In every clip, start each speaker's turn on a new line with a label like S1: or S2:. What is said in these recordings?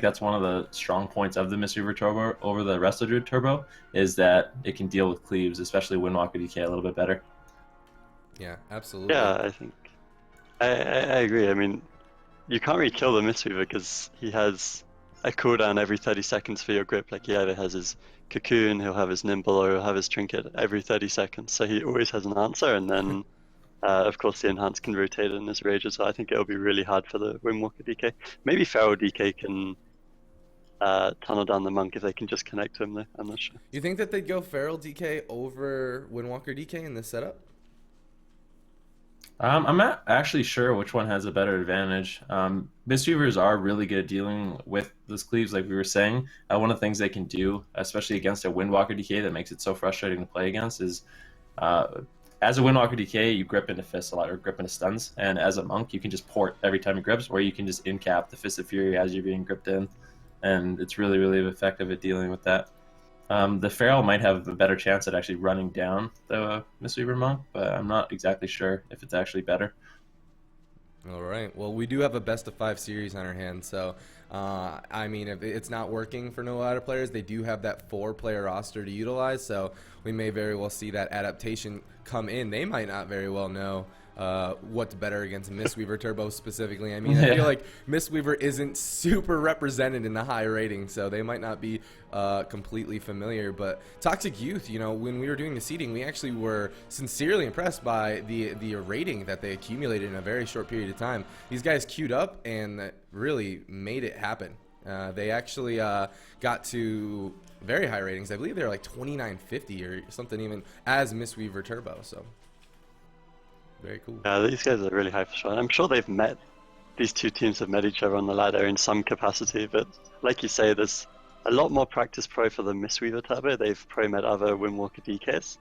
S1: that's one of the strong points of the Mistweaver Turbo over the Resto Druid Turbo, is that it can deal with cleaves, especially Windwalker DK, a little bit better.
S2: Yeah, absolutely.
S3: Yeah, I think I agree. I mean, you can't really kill the Mistweaver because he has a cooldown every 30 seconds for your grip. Like he either has his cocoon, he'll have his nimble, or he'll have his trinket every 30 seconds. So he always has an answer, and then of course the enhance can rotate in his rage as well. I think it'll be really hard for the Windwalker DK. Maybe Feral DK can tunnel down the monk if they can just connect to him though. I'm not sure.
S2: You think that they'd go Feral DK over Windwalker DK in this setup?
S1: I'm not actually sure which one has a better advantage. Mistweavers are really good at dealing with those cleaves, like we were saying. One of the things they can do, especially against a Windwalker DK that makes it so frustrating to play against, is as a Windwalker DK, you grip into fists a lot, or grip into stuns, and as a monk, you can just port every time he grips, or you can just in-cap the Fist of Fury as you're being gripped in, and it's really, really effective at dealing with that. The Feral might have a better chance at actually running down the Mistweaver Monk, but I'm not exactly sure if it's actually better.
S2: All right. Well, we do have a best-of-5 series on our hands, so I mean, if it's not working for no ladder players, they do have that 4-player roster to utilize, so we may very well see that adaptation come in. They might not very well know what's better against Mistweaver Turbo specifically. I mean, I feel like Mistweaver isn't super represented in the high rating, so they might not be completely familiar. But Toxic Youth, you know, when we were doing the seeding, we actually were sincerely impressed by the rating that they accumulated in a very short period of time. These guys queued up and really made it happen. They actually got to very high ratings. I believe they're like 2950 or something even as Mistweaver Turbo, so very cool.
S3: Yeah, these guys are really high for sure. I'm sure these two teams have met each other on the ladder in some capacity, but like you say, there's a lot more practice pro for the Mistweaver Turbo. They've pro met other Windwalker DKs,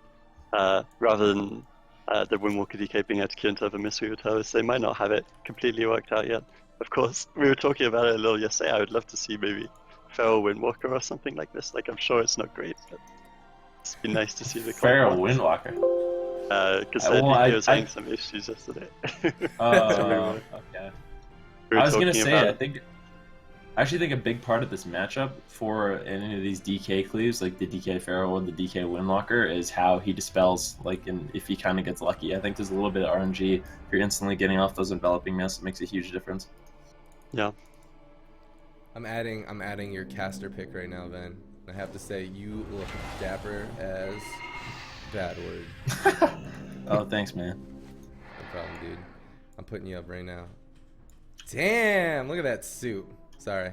S3: rather than the Windwalker DK being able to queue into other Mistweaver Turbos. So they might not have it completely worked out yet. Of course, we were talking about it a little yesterday. I would love to see maybe Feral Windwalker or something like this. Like, I'm sure it's not great, but it's been nice to see the
S1: Feral Windwalker.
S3: Because I was having some issues yesterday.
S1: Oh, okay.
S3: We
S1: I was gonna say, I actually think a big part of this matchup for any of these DK cleaves, like the DK Feral and the DK Windwalker, is how he dispels, like, if he kind of gets lucky. I think there's a little bit of RNG. If you're instantly getting off those enveloping mists, it makes a huge difference.
S3: Yeah.
S2: I'm adding your caster pick right now, Van. I have to say, you look dapper as bad word.
S1: Oh, thanks, man.
S2: No problem, dude. I'm putting you up right now. Damn, look at that suit. Sorry.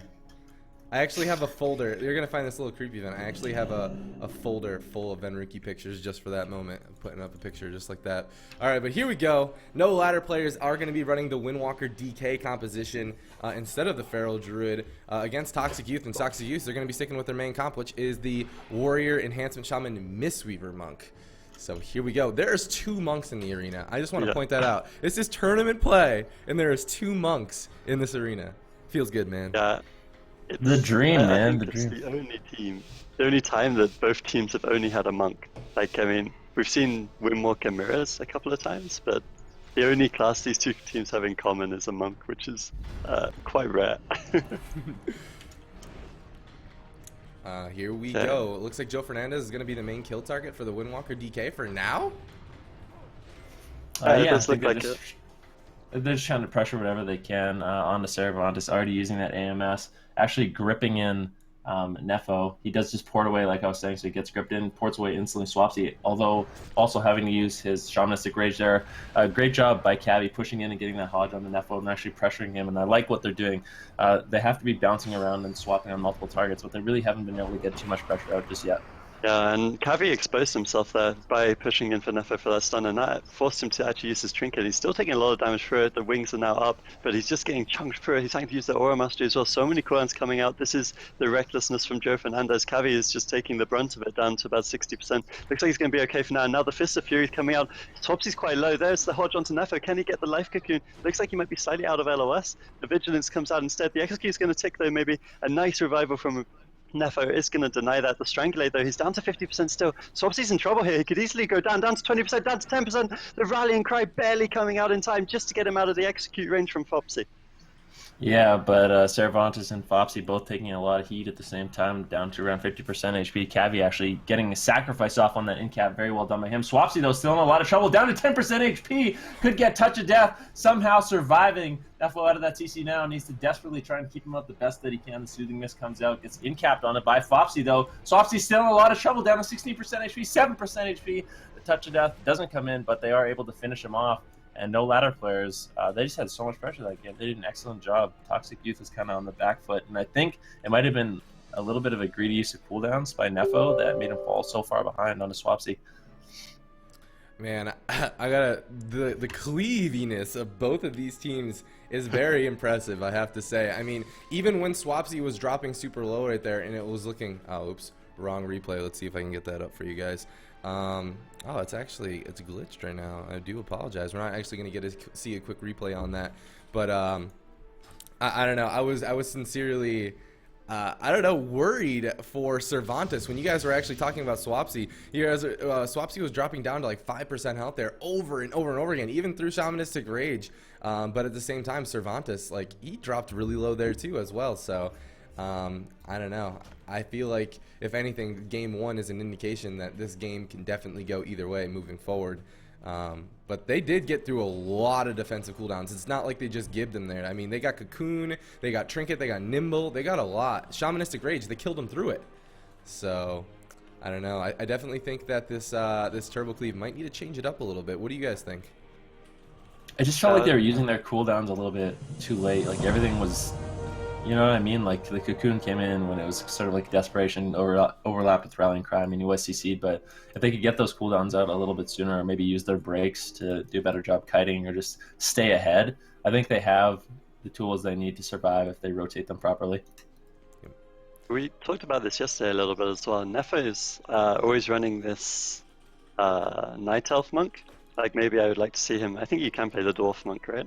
S2: I actually have a folder. You're going to find this a little creepy, Van. I actually have a folder full of Venruki pictures just for that moment. I'm putting up a picture just like that. All right, but here we go. No ladder players are going to be running the Windwalker DK composition instead of the Feral Druid against Toxic Youth. And Toxic Youth, they're going to be sticking with their main comp, which is the Warrior Enhancement Shaman Mistweaver Monk. So here we go. There's 2 monks in the arena. I just want to point that out. This is tournament play, and there is 2 monks in this arena. Feels good, man.
S3: Yeah.
S1: The dream, man. The
S3: it's
S1: dream.
S3: the only time that both teams have only had a monk. Like, I mean, we've seen Windwalker mirrors a couple of times, but the only class these two teams have in common is a monk, which is quite rare.
S2: Here we go. It looks like Joe Fernandez is going to be the main kill target for the Windwalker DK for now.
S3: It
S1: Yeah,
S3: does look like it.
S1: They're just trying to pressure whatever they can onto Cervantes, already using that AMS, actually gripping in Nefo. He does just port away, like I was saying, so he gets gripped in, ports away instantly, swaps it, although also having to use his Shamanistic Rage there. Great job by Cavi pushing in and getting that Hodge on the Nefo and actually pressuring him, and I like what they're doing. They have to be bouncing around and swapping on multiple targets, but they really haven't been able to get too much pressure out just yet.
S3: Yeah, and Cavi exposed himself there by pushing in for Nefo for that stun, and that forced him to actually use his trinket. He's still taking a lot of damage through it, the wings are now up, but he's just getting chunked through it. He's having to use the Aura Mastery as well. So many cooldowns coming out. This is the recklessness from Joe Fernandez. Cavi is just taking the brunt of it down to about 60%. Looks like he's going to be okay for now. Now the Fist of Fury is coming out. Topsy's quite low. There's the Hodge onto Nefo. Can he get the Life Cocoon? Looks like he might be slightly out of LOS. The Vigilance comes out instead. The Execute is going to tick though, maybe a nice revival from Nefo is going to deny that. The Strangulate, though, he's down to 50% still. Swapsy's in trouble here. He could easily go down to 20%, down to 10%. The Rallying Cry barely coming out in time just to get him out of the Execute range from Fopsy.
S1: Yeah, but Cervantes and Fopsy both taking a lot of heat at the same time, down to around 50% HP. Cavi actually getting a sacrifice off on that in-cap. Very well done by him. Swapsy, though, still in a lot of trouble. Down to 10% HP. Could get touch of death. Somehow surviving. Defo out of that CC now. Needs to desperately try and keep him up the best that he can. The Soothing Mist comes out. Gets in-capped on it by Fopsy, though. Swapsy's still in a lot of trouble. Down to 16% HP, 7% HP. The touch of death doesn't come in, but they are able to finish him off. And no ladder players, they just had so much pressure that game. They did an excellent job. Toxic Youth is kind of on the back foot, and I think it might have been a little bit of a greedy use of cooldowns by Nefo that made him fall so far behind on the Swapsy.
S2: Man, I gotta the cleaviness of both of these teams is very impressive, I have to say. I mean, even when Swapsy was dropping super low right there, and it was looking, oh, oops, wrong replay. Let's see if I can get that up for you guys. Oh, it's glitched right now. I do apologize. We're not actually going to get to see a quick replay on that. But I don't know. I was sincerely I don't know, worried for Cervantes when you guys were actually talking about Swapsy. You guys, Swapsy was dropping down to like 5% health there over and over and over again, even through Shamanistic Rage. But at the same time, Cervantes, like, he dropped really low there too as well. So I don't know. I feel like, if anything, game one is an indication that this game can definitely go either way moving forward. But they did get through a lot of defensive cooldowns. It's not like they just gibbed them there. I mean, they got Cocoon, they got Trinket, they got Nimble, they got a lot. Shamanistic Rage, they killed them through it. So, I don't know. I definitely think that this Turbo Cleave might need to change it up a little bit. What do you guys think?
S1: I just felt like they were using their cooldowns a little bit too late. Like, everything was... You know what I mean? Like, the Cocoon came in when it was sort of like desperation, overlapped with Rallying Cry. I mean, he was CC'd, but if they could get those cooldowns out a little bit sooner, or maybe use their breaks to do a better job kiting, or just stay ahead, I think they have the tools they need to survive if they rotate them properly.
S3: We talked about this yesterday a little bit as well. Nefo is always running this Night Elf Monk. Like, maybe I would like to see him. I think you can play the Dwarf Monk, right?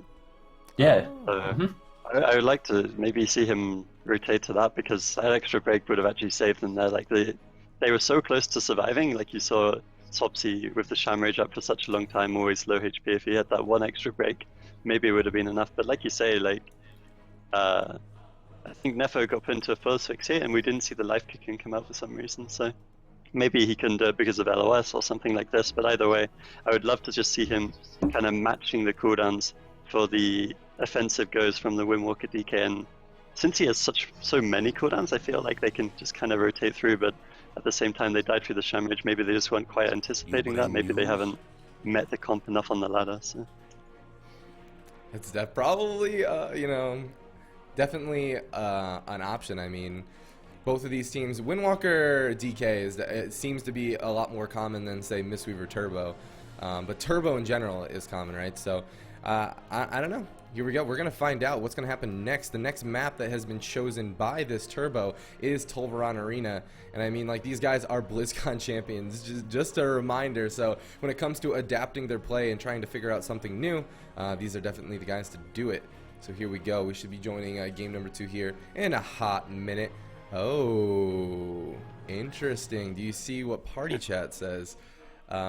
S1: Yeah.
S3: So, I would like to maybe see him rotate to that, because that extra break would have actually saved them there. Like, they were so close to surviving. Like, you saw Swapsy with the Sham Rage up for such a long time, always low HP. If he had that one extra break, maybe it would have been enough. But like you say, like, I think Nefo got put into a first fix here, and we didn't see the life kicking come out for some reason. So maybe he can do it because of LOS or something like this. But either way, I would love to just see him kind of matching the cooldowns for the offensive goes from the Windwalker DK, and since he has so many cooldowns, I feel like they can just kind of rotate through, but at the same time they died through the Sham Rage. Maybe they just weren't quite anticipating that. Maybe they haven't met the comp enough on the ladder. So
S2: It's probably, you know, definitely an option. I mean, both of these teams, Windwalker DK it seems to be a lot more common than, say, Mistweaver Turbo, but Turbo in general is common, right? So I don't know. Here we go. We're going to find out what's going to happen next. The next map that has been chosen by this Turbo is Tolvaron Arena. And I mean, like, these guys are BlizzCon champions. Just a reminder. So when it comes to adapting their play and trying to figure out something new, these are definitely the guys to do it. So here we go. We should be joining game number 2 here in a hot minute. Oh, interesting. Do you see what party chat says?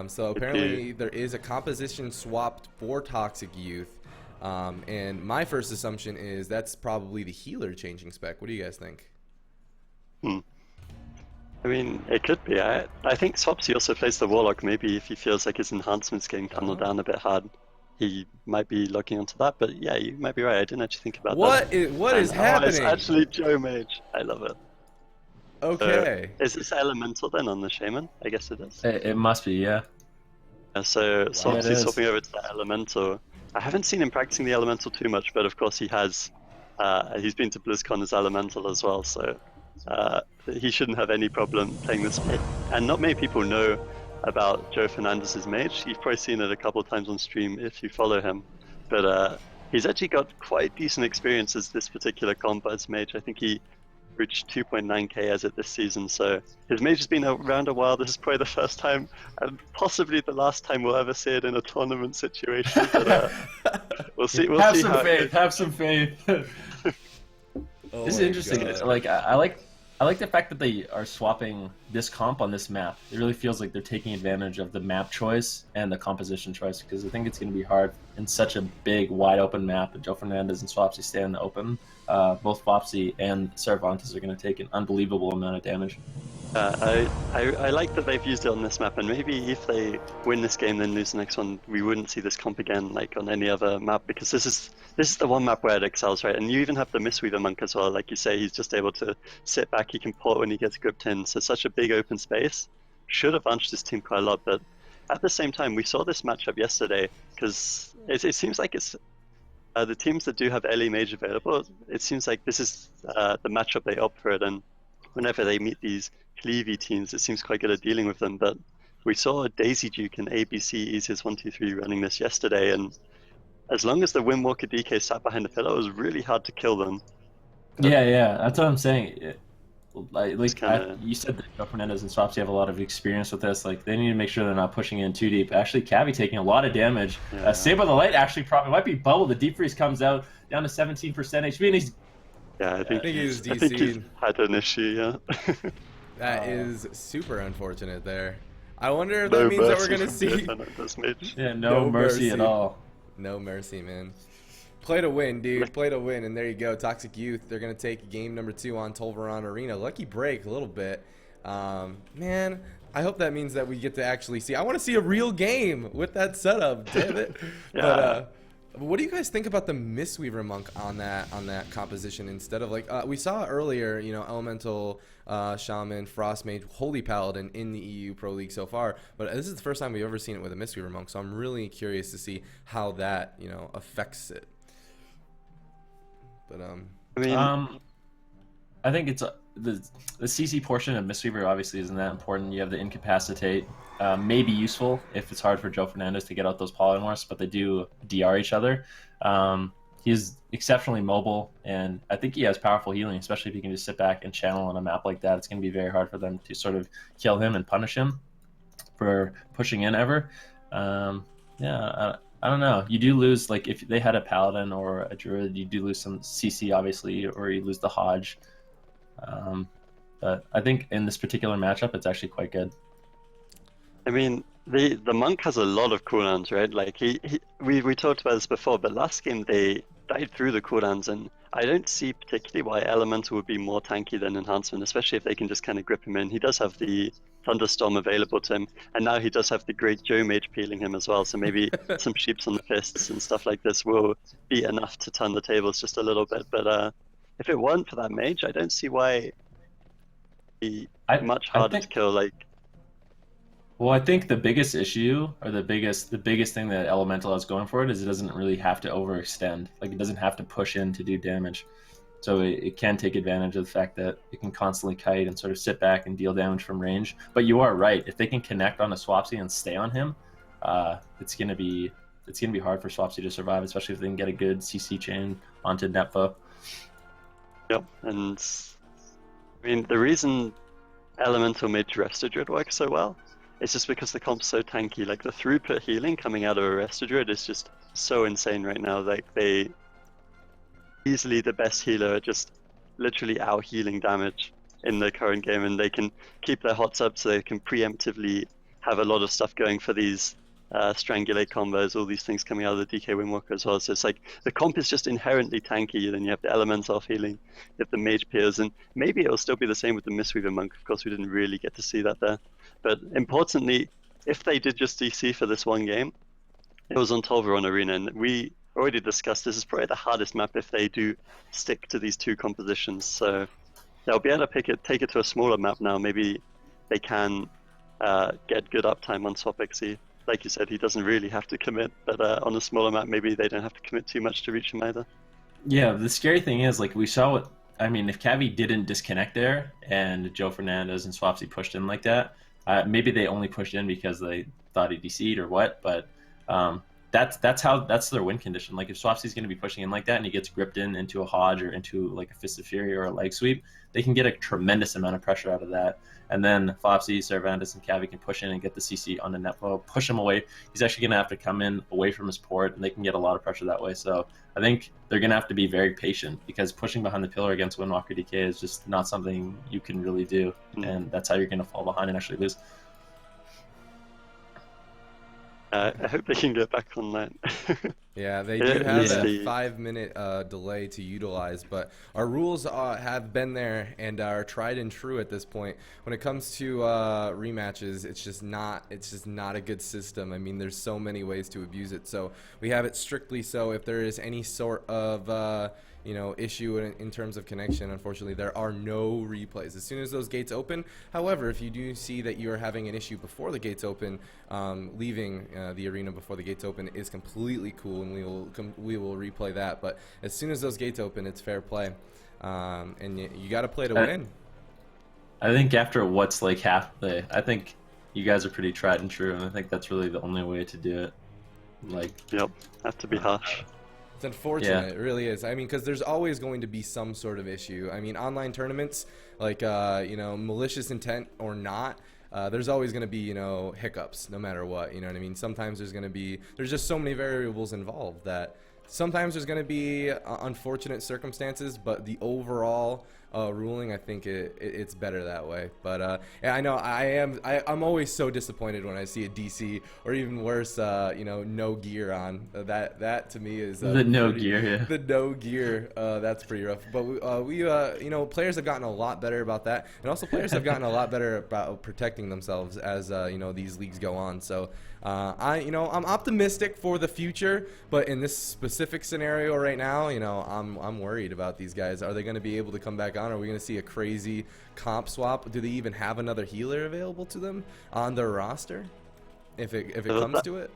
S2: So apparently there is a composition swapped for Toxic Youth. And my first assumption is that's probably the healer changing spec. What do you guys think?
S3: I mean, it could be. I think Swapsy also plays the Warlock. Maybe if he feels like his enhancements getting tunneled down a bit hard, he might be looking onto that. But yeah, you might be right. I didn't actually think about that.
S2: What is happening?
S3: It's actually Joe Mage. I love it.
S2: Okay.
S3: So, is this elemental then on the Shaman? I guess it is.
S1: It must be, yeah.
S3: So Swapsy's swapping over to the elemental. I haven't seen him practicing the elemental too much, but of course he has. He's been to BlizzCon as elemental as well, so he shouldn't have any problem playing this. And not many people know about Joe Fernandez's mage. You've probably seen it a couple of times on stream if you follow him, but he's actually got quite decent experience as this particular comp as mage. I think he reached 2.9k as it this season, so his mage has been around a while. This is probably the first time and possibly the last time we'll ever see it in a tournament situation, but we'll see.
S1: Have some faith. Have some faith.
S2: Oh,
S1: this is interesting. Like I like I like the fact that they are swapping this comp on this map. It really feels like they're taking advantage of the map choice and the composition choice, because I think it's going to be hard in such a big, wide open map. Joe Fernandez and Swapsy stay in the open. Both Flopsy and Cervantes are going to take an unbelievable amount of damage.
S3: I like that they've used it on this map, and maybe if they win this game then lose the next one, we wouldn't see this comp again like on any other map, because this is the one map where it excels, right? And you even have the Mistweaver Monk as well. Like you say, he's just able to sit back, he can port when he gets gripped in, so such a big open space. Should have advantaged this team quite a lot, but at the same time, we saw this matchup yesterday, because it seems like it's the teams that do have LE Mage available, it seems like this is the matchup they opt for it, and whenever they meet these Cleavy teams, it seems quite good at dealing with them. But we saw Daisy Duke and ABC Easiest 123 running this yesterday, and as long as the Windwalker DK sat behind the pillar, it was really hard to kill them.
S1: Yeah, that's what I'm saying.
S3: Kinda...
S1: you said that Joe Fernandez and Swapsy have a lot of experience with this. Like, they need to make sure they're not pushing in too deep. Actually, Cavi taking a lot of damage.
S3: Yeah.
S1: Save of the Light actually probably might be bubble. The Deep Freeze comes out down to 17% HP, and he's...
S3: Yeah, I think
S2: he's DC'd.
S3: I think he's had an issue, yeah.
S2: That is super unfortunate there. I wonder if that means that we're going to see...
S1: Yeah, no mercy at all.
S2: No mercy, man. Play to win, dude. Play to win. And there you go. Toxic Youth. They're going to take game number 2 on Tolvaron Arena. Lucky break a little bit. Man, I hope that means that we get to actually see... I want to see a real game with that setup. Damn it.
S3: Yeah.
S2: But what do you guys think about the Mistweaver Monk on that composition instead of, like, we saw earlier, you know, Elemental, Shaman, Frost Mage, Holy Paladin in the EU Pro League so far, but this is the first time we've ever seen it with a Mistweaver Monk, so I'm really curious to see how that, you know, affects it. But
S3: I mean,
S1: I think it's the CC portion of Mistweaver obviously isn't that important. You have the Incapacitate, may be useful if it's hard for Joe Fernandez to get out those polymorphs, but they do DR each other. He's exceptionally mobile, and I think he has powerful healing, especially if he can just sit back and channel on a map like that. It's going to be very hard for them to sort of kill him and punish him for pushing in ever. Yeah, I don't know. You do lose, like, if they had a Paladin or a Druid, you do lose some CC, obviously, or you lose the Hodge. But I think in this particular matchup, it's actually quite good.
S3: I mean, the Monk has a lot of cooldowns, right? Like, we talked about this before, but last game they died through the cooldowns, and I don't see particularly why Elemental would be more tanky than Enhancement, especially if they can just kind of grip him in. He does have the Thunderstorm available to him, and now he does have the Great Joe Mage peeling him as well, so maybe some Sheeps on the Fists and stuff like this will be enough to turn the tables just a little bit. But if it weren't for that Mage, I don't see why he'd be much harder to kill. Like,
S1: well, I think the biggest issue, or the biggest thing that Elemental has going for it, is it doesn't really have to overextend. Like, it doesn't have to push in to do damage. So it can take advantage of the fact that it can constantly kite and sort of sit back and deal damage from range. But you are right. If they can connect on a Swapsy and stay on him, it's gonna be hard for Swapsy to survive, especially if they can get a good CC chain onto Nepha.
S3: Yep, and I mean, the reason Elemental made Resto Druid work so well is just because the comp's so tanky. Like, the throughput healing coming out of a Resto Druid is just so insane right now. Like, they easily the best healer at just literally out healing damage in the current game, and they can keep their hots up so they can preemptively have a lot of stuff going for these strangulate combos, all these things coming out of the DK Windwalker as well. So it's like the comp is just inherently tanky. Then you have the Elemental healing, you have the Mage Peers, and maybe it'll still be the same with the Mistweaver Monk. Of course, we didn't really get to see that there. But importantly, if they did just DC for this one game, it was on Tolvaron Arena, and we already discussed this is probably the hardest map if they do stick to these two compositions. So they'll be able to take it to a smaller map now. Maybe they can get good uptime on SwapXE. Like you said, he doesn't really have to commit, but on a smaller map, maybe they don't have to commit too much to reach him either.
S1: Yeah, the scary thing is, like, we saw what, I mean, if Cavi didn't disconnect there and Joe Fernandez and Swapsy pushed in like that, maybe they only pushed in because they thought he DC'd or what, but that's their win condition. Like if Swapsy's going to be pushing in like that and he gets gripped into a Hodge or into like a Fist of Fury or a leg sweep, they can get a tremendous amount of pressure out of that. And then Flopsy, Cervantes, and Cavi can push in and get the CC on the Netflow, push him away. He's actually going to have to come in away from his port, and they can get a lot of pressure that way. So I think they're going to have to be very patient, because pushing behind the pillar against Windwalker DK is just not something you can really do. And that's how you're going to fall behind and actually lose.
S3: I hope they can get back on that.
S2: Yeah, they do have a 5-minute delay to utilize, but our rules have been there and are tried and true at this point. When it comes to rematches, it's just not a good system. I mean, there's so many ways to abuse it. So we have it strictly so if there is any sort of issue in terms of connection, unfortunately there are no replays as soon as those gates open. However, if you do see that you are having an issue before the gates open, leaving the arena before the gates open is completely cool, and we will replay that. But as soon as those gates open, it's fair play, and you got to play to win.
S1: I think after what's like I think you guys are pretty tried and true, and I think that's really the only way to do it. Like,
S3: yep, have to be harsh.
S2: It's unfortunate, it really is. I mean, because there's always going to be some sort of issue. I mean, online tournaments, like, malicious intent or not, there's always going to be, hiccups no matter what, you know what I mean? Sometimes there's just so many variables involved that sometimes there's going to be unfortunate circumstances, but the overall ruling, I think it's better that way. But yeah, I know I'm always so disappointed when I see a DC or even worse, no gear on. That to me is
S1: the no gear. Yeah.
S2: The no gear. That's pretty rough. But we players have gotten a lot better about that, and also players have gotten a lot better about protecting themselves as these leagues go on. So I'm optimistic for the future, but in this specific scenario right now, I'm worried about these guys. Are they going to be able to come back on? Are we going to see a crazy comp swap? Do they even have another healer available to them on their roster if it comes to it?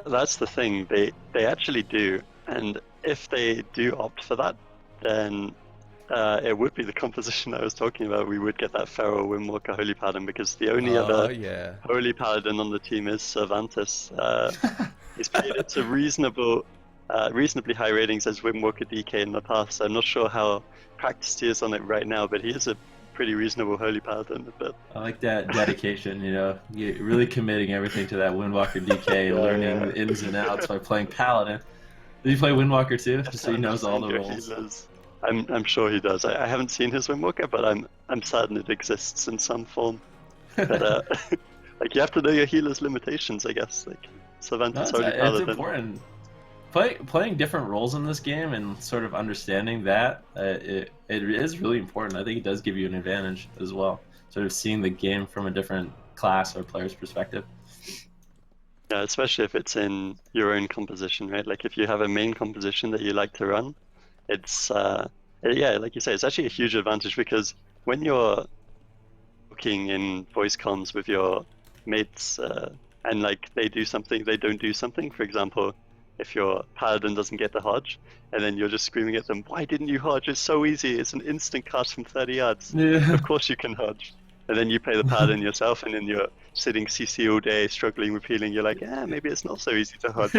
S3: That's the thing. They actually do, and if they do opt for that, then it would be the composition I was talking about. We would get that Pharaoh, Windwalker, Holy Paladin, because the only other Holy Paladin on the team is Cervantes. He's played it to reasonably high ratings as Windwalker DK in the past. I'm not sure how practiced he is on it right now, but he is a pretty reasonable Holy Paladin. But
S1: I like that dedication, you're really committing everything to that Windwalker DK, learning the ins and outs by playing Paladin. Did he play Windwalker too? Just so he knows all the roles.
S3: I'm sure he does. I haven't seen his Windwalker, but I'm certain it exists in some form. But like, you have to know your healer's limitations, I guess. Like Cervantes, Holy Paladin.
S1: It's important. Playing different roles in this game and sort of understanding that it is really important. I think it does give you an advantage as well. Sort of seeing the game from a different class or player's perspective.
S3: Yeah, especially if it's in your own composition, right? Like if you have a main composition that you like to run, it's like you say, it's actually a huge advantage, because when you're talking in voice comms with your mates and like they do something, they don't do something, for example, if your Paladin doesn't get the Hodge, and then you're just screaming at them, why didn't you Hodge? It's so easy, it's an instant cast from 30 yards.
S1: Yeah.
S3: Of course you can Hodge. And then you play the Paladin yourself, and then you're sitting CC all day, struggling with healing. You're like, maybe it's not so easy to Hodge.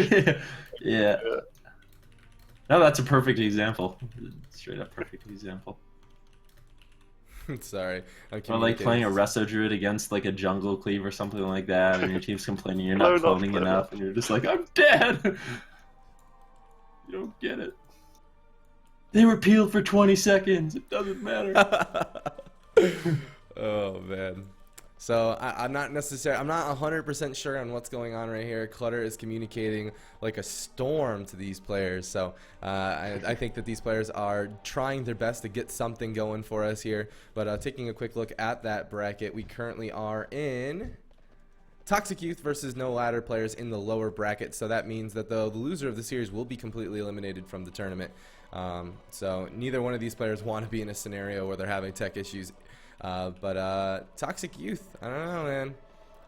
S1: Yeah. No, that's a perfect example. Straight up perfect example.
S2: Sorry.
S1: Or like playing a Resto Druid against like a jungle cleave or something like that, and your team's complaining you're not cloning enough, and you're just like, I'm dead! You don't get it. They were peeled for 20 seconds. It doesn't matter.
S2: Oh, man. So I'm not 100% sure on what's going on right here. Clutter is communicating like a storm to these players. So I think that these players are trying their best to get something going for us here. But taking a quick look at that bracket, we currently are in Toxic Youth versus No Ladder players in the lower bracket. So that means that the loser of the series will be completely eliminated from the tournament. So neither one of these players want to be in a scenario where they're having tech issues. But Toxic Youth, I don't know, man.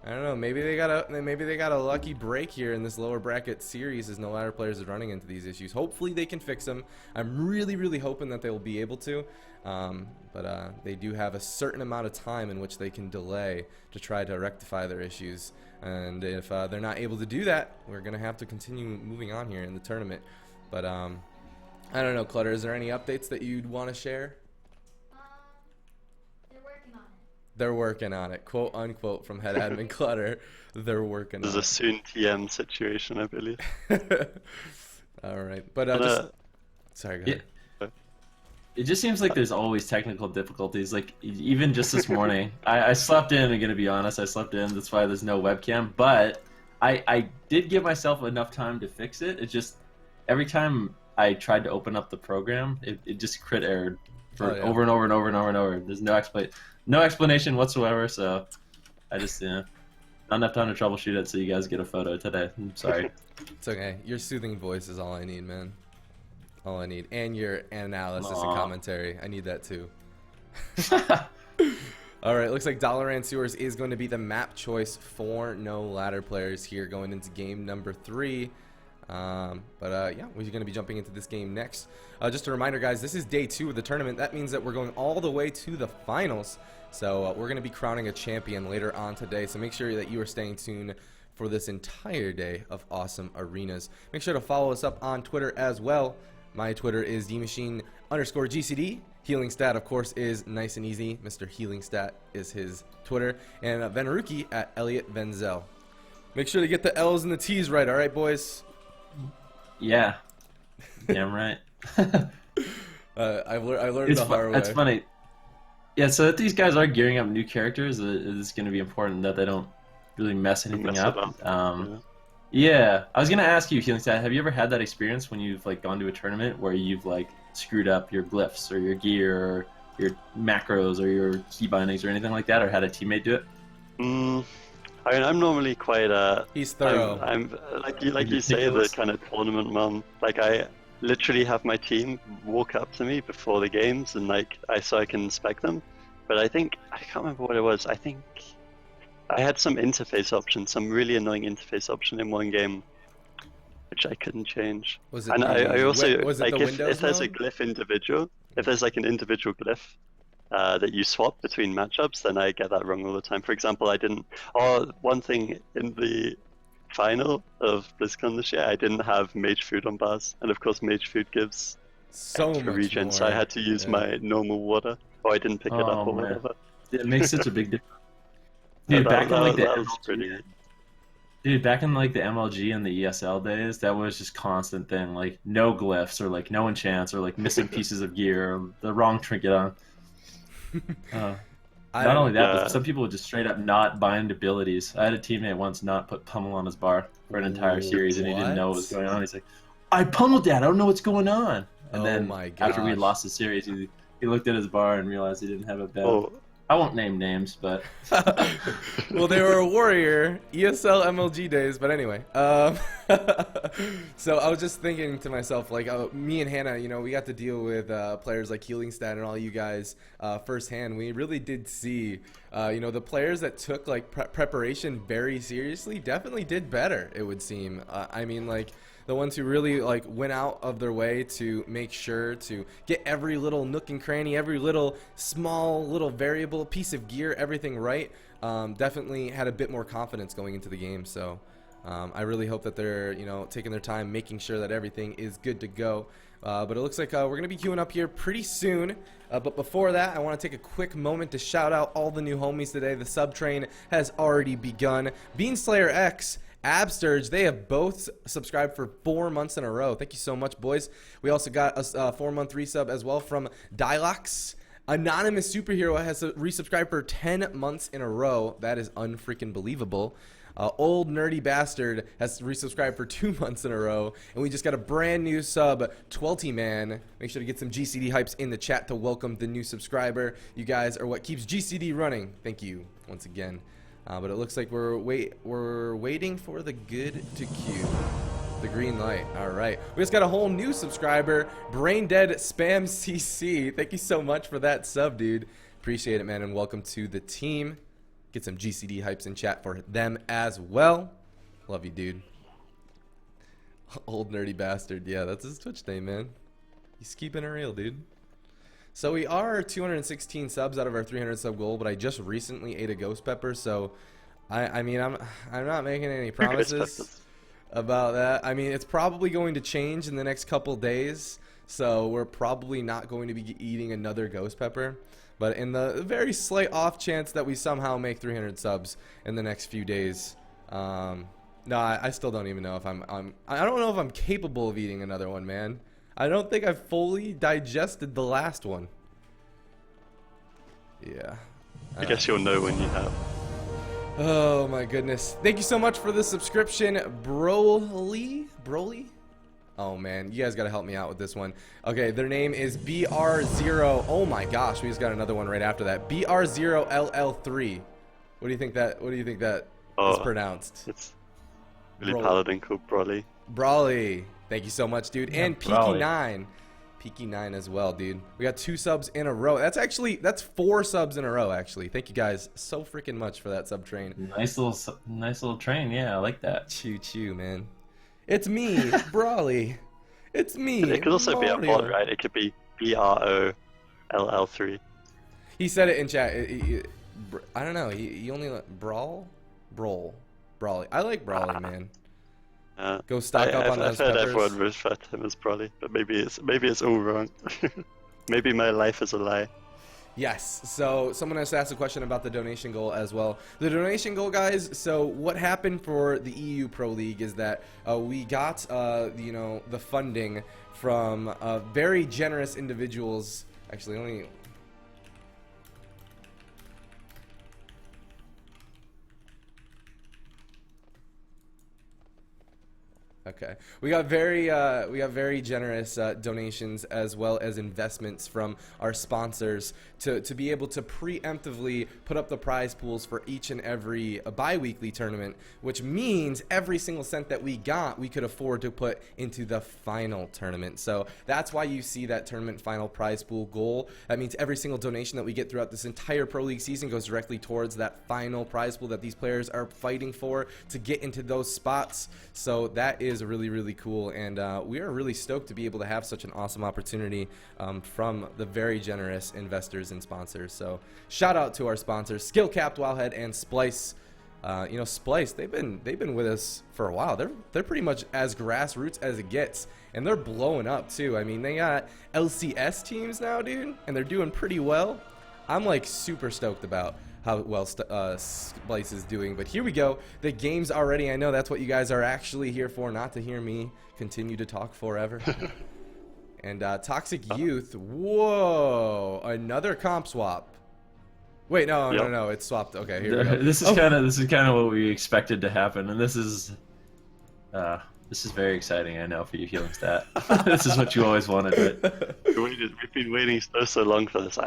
S2: I don't know. Maybe they got a lucky break here in this lower bracket series as no ladder players are running into these issues. Hopefully they can fix them. I'm really hoping that they will be able to. But they do have a certain amount of time in which they can delay to try to rectify their issues. And if they're not able to do that, we're gonna have to continue moving on here in the tournament. But I don't know, Clutter. Is there any updates that you'd want to share? They're working on it, quote unquote, from head admin Clutter. They're working on it.
S3: There's a soon TM situation, I believe.
S2: All right, but just sorry, go ahead.
S1: It just seems like there's always technical difficulties. Like even just this morning, I slept in. I'm gonna be honest, I slept in. That's why there's no webcam. But I did give myself enough time to fix it. It's just every time I tried to open up the program, it just crit errored for over and over and over and over and over. There's no explanation whatsoever. So I just not enough time to troubleshoot it. So you guys get a photo today. I'm sorry.
S2: It's okay. Your soothing voice is all I need, man. All I need, and your analysis and commentary. I need that too. All right, looks like Dalaran Sewers is going to be the map choice for no ladder players here going into game number 3. Yeah, we're going to be jumping into this game next. Just a reminder, guys, this is day 2 of the tournament. That means that we're going all the way to the finals. So we're going to be crowning a champion later on today. So make sure that you are staying tuned for this entire day of awesome arenas. Make sure to follow us up on Twitter as well. My Twitter is dmachine_GCD. Healing Stat, of course, is nice and easy. Mr. Healing Stat is his Twitter. And Venaruki at Elliot Venzel. Make sure to get the L's and the T's right, all right, boys?
S1: Yeah. Damn right.
S2: I learned the hard way.
S1: That's funny. Yeah, so if these guys are gearing up new characters, it's going to be important that they don't really mess anything up. Yeah, I was gonna ask you, Healing Stat, have you ever had that experience when you've like gone to a tournament where you've like screwed up your glyphs or your gear or your macros or your key bindings or anything like that, or had a teammate do it?
S3: I mean, I'm normally quite
S2: he's thorough.
S3: I'm like you say, the kind of tournament mom. Like I literally have my team walk up to me before the games and like so I can inspect them. But I can't remember what it was. I think I had some interface option, some really annoying interface option in one game, which I couldn't change.
S2: Was it?
S3: And I also
S2: was it
S3: like
S2: the
S3: if there's a
S2: mode?
S3: glyph individual, if there's like an individual glyph that you swap between matchups, then I get that wrong all the time. For example, one thing in the final of BlizzCon this year, I didn't have mage food on bars, and of course mage food gives
S2: so
S3: extra
S2: much
S3: regen,
S2: more.
S3: so I had to use my normal water, or I didn't pick it up or
S1: man.
S3: whatever.
S1: It makes such a big difference. Dude, back in like the MLG and the ESL days, that was just constant thing. Like no glyphs or like no enchants or like missing pieces of gear or the wrong trinket on. Not only that, but some people would just straight up not bind abilities. I had a teammate once not put pummel on his bar for an entire series, and he didn't know what was going on. He's like, "I pummeled that. I don't know what's going on." And then after we lost the series, he looked at his bar and realized he didn't have a bell. I won't name names, but
S2: well, they were a warrior, ESL MLG days, but anyway. So I was just thinking to myself, like, me and Hannah, you know, we got to deal with players like Healing Stat and all you guys firsthand. We really did see, you know, the players that took like preparation very seriously definitely did better, it would seem. I mean, like, the ones who really like went out of their way to make sure to get every little nook and cranny, every little small little variable piece of gear, everything right, definitely had a bit more confidence going into the game. So I really hope that they're, you know, taking their time, making sure that everything is good to go. But it looks like we're going to be queuing up here pretty soon. But before that, I want to take a quick moment to shout out all the new homies today. The sub train has already begun. Beanslayer X, Absturge, they have both subscribed for 4 months in a row. Thank you so much, boys. We also got a 4-month resub as well from Dilox. Anonymous Superhero has resubscribed for 10 months in a row. That is unfreaking believable. Old Nerdy Bastard has resubscribed for 2 months in a row. And we just got a brand new sub, Twelty Man. Make sure to get some GCD hypes in the chat to welcome the new subscriber. You guys are what keeps GCD running. Thank you once again. But it looks like we're waiting for the good to queue. The green light. All right. We just got a whole new subscriber, Brain Dead Spam CC. Thank you so much for that sub, dude. Appreciate it, man, and welcome to the team. Get some GCD hypes in chat for them as well. Love you, dude. Old nerdy bastard. Yeah, that's his Twitch name, man. He's keeping it real, dude. So we are 216 subs out of our 300 sub goal, but I just recently ate a ghost pepper, so I mean I'm not making any promises about that. I mean, it's probably going to change in the next couple days, so we're probably not going to be eating another ghost pepper. But in the very slight off chance that we somehow make 300 subs in the next few days, no, I still don't even know if I don't know if I'm capable of eating another one, man. I don't think I've fully digested the last one. Yeah.
S3: I guess you'll know when you have.
S2: Oh my goodness. Thank you so much for the subscription, Broly. Oh man, you guys gotta help me out with this one. Okay, their name is BR0. Oh my gosh, we just got another one right after that. BR0LL3. What do you think that is pronounced?
S3: It's really paladin called Broly.
S2: Brawly. Thank you so much, dude.
S1: Yeah,
S2: and Peaky9. Peaky9 as well, dude. We got 2 subs in a row. That's 4 subs in a row, actually. Thank you guys so freaking much for that sub train.
S1: Nice little train. Yeah, I like that.
S2: Choo, man. It's me, Brawly. It's me.
S3: It could also
S2: Mario.
S3: be a mod, right? It could be BROLL3.
S2: He said it in chat. I don't know. He only Brawly. I like Brawly, man. Go stock up on those
S3: I've heard
S2: peppers.
S3: everyone refer to him as Broly, but maybe it's all wrong. Maybe my life is a lie.
S2: Yes, so someone has asked a question about the donation goal as well. The donation goal, guys, so what happened for the EU Pro League is that we got, the funding from very generous individuals. Actually, only... Okay, we got very generous donations as well as investments from our sponsors to be able to preemptively put up the prize pools for each and every bi-weekly tournament, which means every single cent that we got we could afford to put into the final tournament. So that's why you see that tournament final prize pool goal. That means every single donation that we get throughout this entire Pro League season goes directly towards that final prize pool that these players are fighting for to get into those spots. So that is really cool, and we are really stoked to be able to have such an awesome opportunity from the very generous investors and sponsors. So shout out to our sponsors, Skill Capped, WoWHead, and SPLYCE. SPLYCE, they've been with us for a while. They're pretty much as grassroots as it gets, and they're blowing up too. I mean, they got LCS teams now, dude, and they're doing pretty well. I'm like super stoked about how well SPLYCE is doing. But here we go. The game's already. I know that's what you guys are actually here for, not to hear me continue to talk forever. And Toxic Youth. Whoa, another comp swap. Wait, no, it's swapped. Okay, here we go.
S1: This is kind of what we expected to happen, and this is very exciting. I know for you, Healing Stat. This is what you always wanted, right?
S3: We've been waiting so long for this.